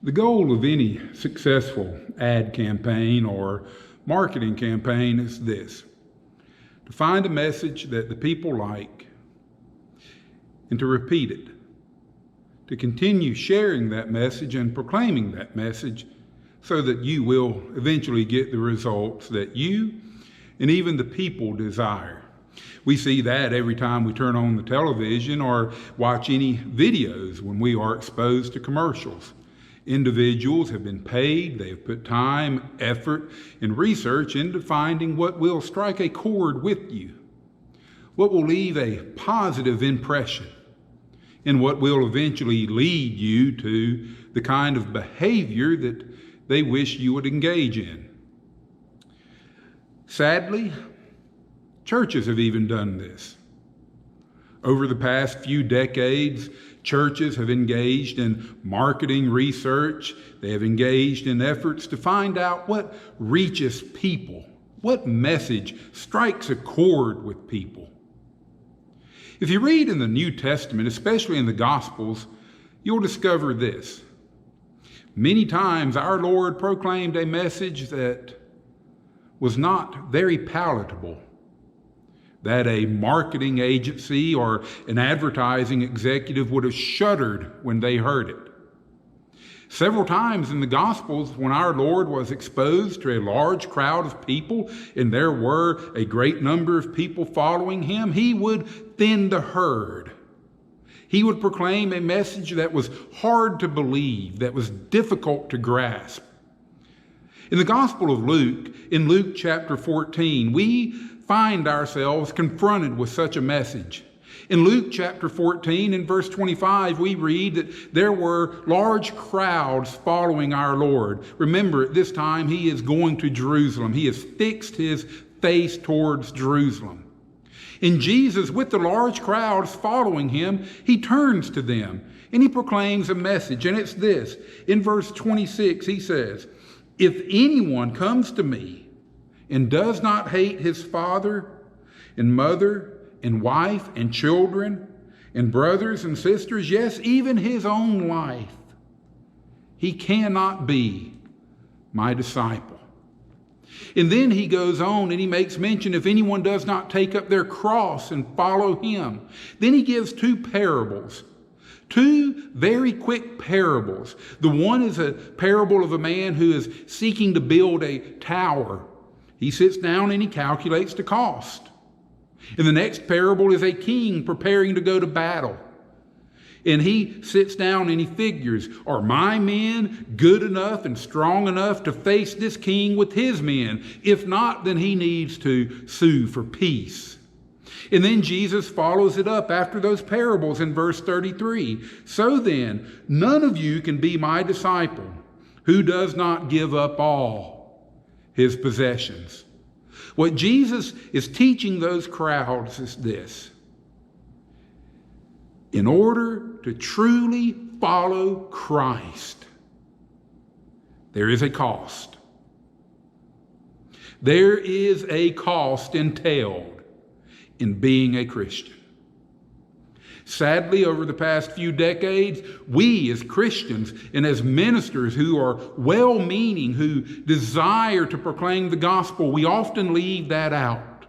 The goal of any successful ad campaign or marketing campaign is this: to find a message that the people like and to repeat it, to continue sharing that message and proclaiming that message so that you will eventually get the results that you and even the people desire. We see that every time we turn on the television or watch any videos when we are exposed to commercials. Individuals have been paid, they have put time, effort, and research into finding what will strike a chord with you, what will leave a positive impression, and what will eventually lead you to the kind of behavior that they wish you would engage in. Sadly, churches have even done this. Over the past few decades, churches have engaged in marketing research. They have engaged in efforts to find out what reaches people, what message strikes a chord with people. If you read in the New Testament, especially in the Gospels, you'll discover this. Many times our Lord proclaimed a message that was not very palatable, that a marketing agency or an advertising executive would have shuddered when they heard it. Several times in the Gospels, when our Lord was exposed to a large crowd of people, and there were a great number of people following him, he would thin the herd. He would proclaim a message that was hard to believe, that was difficult to grasp. In the Gospel of Luke, in Luke chapter 14, we find ourselves confronted with such a message. In Luke chapter 14, in verse 25, we read that there were large crowds following our Lord. Remember, at this time, he is going to Jerusalem. He has fixed his face towards Jerusalem. And Jesus, with the large crowds following him, he turns to them and he proclaims a message. And it's this. In verse 26, he says, "If anyone comes to me and does not hate his father and mother and wife and children and brothers and sisters, yes, even his own life, he cannot be my disciple." And then he goes on and he makes mention, if anyone does not take up their cross and follow him. Then he gives two parables. Two very quick parables. The one is a parable of a man who is seeking to build a tower. He sits down and he calculates the cost. And the next parable is a king preparing to go to battle. And he sits down and he figures, are my men good enough and strong enough to face this king with his men? If not, then he needs to sue for peace. And then Jesus follows it up after those parables in verse 33. "So then, none of you can be my disciple who does not give up all his possessions." What Jesus is teaching those crowds is this: in order to truly follow Christ, there is a cost. There is a cost entailed in being a Christian. Sadly, over the past few decades, we as Christians and as ministers who are well-meaning, who desire to proclaim the gospel, we often leave that out.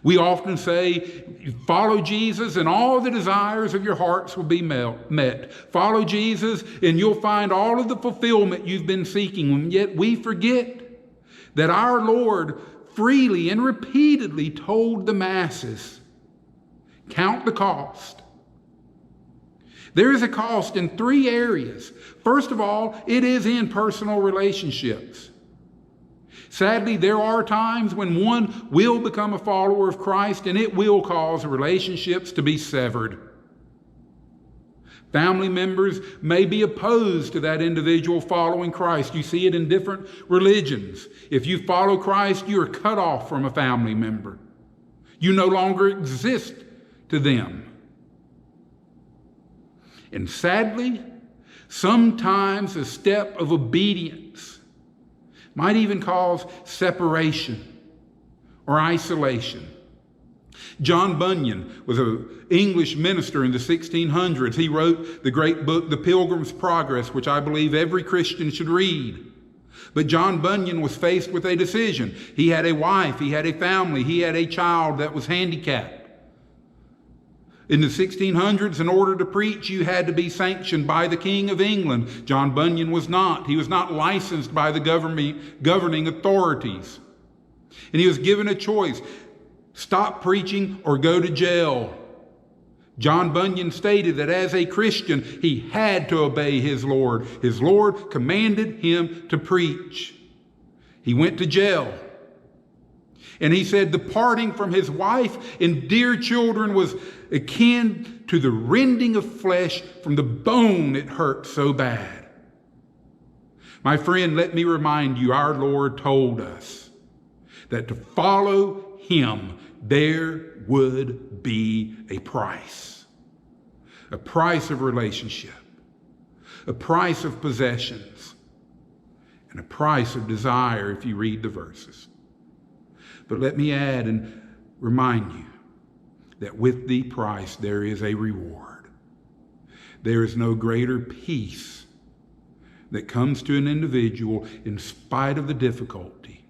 We often say, follow Jesus and all the desires of your hearts will be met. Follow Jesus and you'll find all of the fulfillment you've been seeking. And yet we forget that our Lord freely and repeatedly told the masses, count the cost. There is a cost in three areas. First of all, it is in personal relationships. Sadly, there are times when one will become a follower of Christ and it will cause relationships to be severed. Family members may be opposed to that individual following Christ. You see it in different religions. If you follow Christ, you are cut off from a family member. You no longer exist to them. And sadly, sometimes a step of obedience might even cause separation or isolation. John Bunyan was an English minister in the 1600s. He wrote the great book, The Pilgrim's Progress, which I believe every Christian should read. But John Bunyan was faced with a decision. He had a wife, he had a family, he had a child that was handicapped. In the 1600s, in order to preach, you had to be sanctioned by the King of England. John Bunyan was not. He was not licensed by the governing authorities. And he was given a choice: stop preaching or go to jail. John Bunyan stated that as a Christian, he had to obey his Lord. His Lord commanded him to preach. He went to jail. And he said the parting from his wife and dear children was akin to the rending of flesh from the bone. It hurt so bad. My friend, let me remind you, our Lord told us that to follow him, there would be a price of relationship, a price of possessions, and a price of desire if you read the verses. But let me add and remind you that with the price there is a reward. There is no greater peace that comes to an individual in spite of the difficulty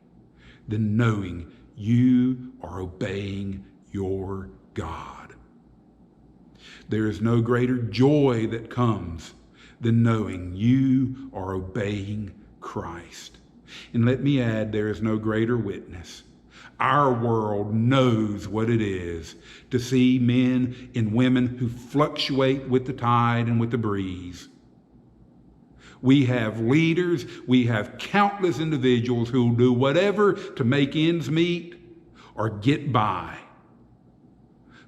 than knowing you are obeying your God. There is no greater joy that comes than knowing you are obeying Christ. And let me add, there is no greater witness. Our world knows what it is to see men and women who fluctuate with the tide and with the breeze. We have leaders, we have countless individuals who will do whatever to make ends meet or get by.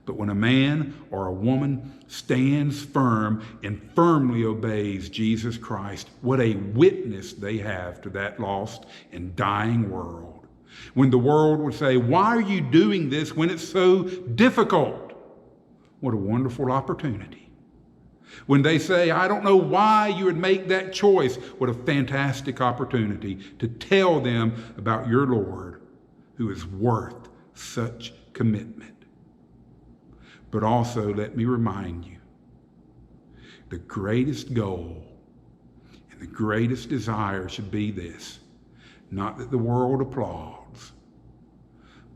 But when a man or a woman stands firm and firmly obeys Jesus Christ, what a witness they have to that lost and dying world. When the world would say, "Why are you doing this when it's so difficult?" What a wonderful opportunity. When they say, "I don't know why you would make that choice," what a fantastic opportunity to tell them about your Lord, who is worth such commitment. But also, let me remind you, the greatest goal and the greatest desire should be this: not that the world applauds,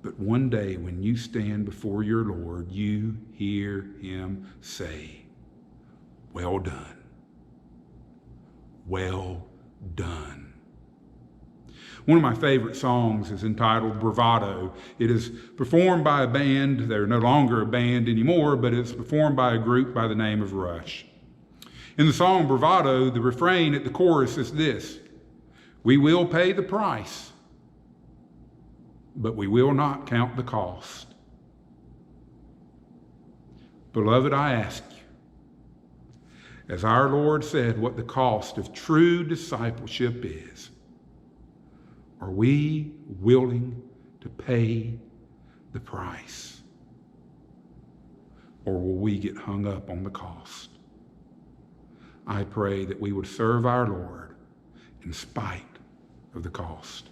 but one day when you stand before your Lord, you hear him say, "Well done. Well done." One of my favorite songs is entitled Bravado. It is performed by a band. They're no longer a band anymore, but it's performed by a group by the name of Rush. In the song Bravado, the refrain at the chorus is this: "We will pay the price, but we will not count the cost." Beloved, I ask you, as our Lord said, what the cost of true discipleship is. Are we willing to pay the price? Or will we get hung up on the cost? I pray that we would serve our Lord in spite of the cost.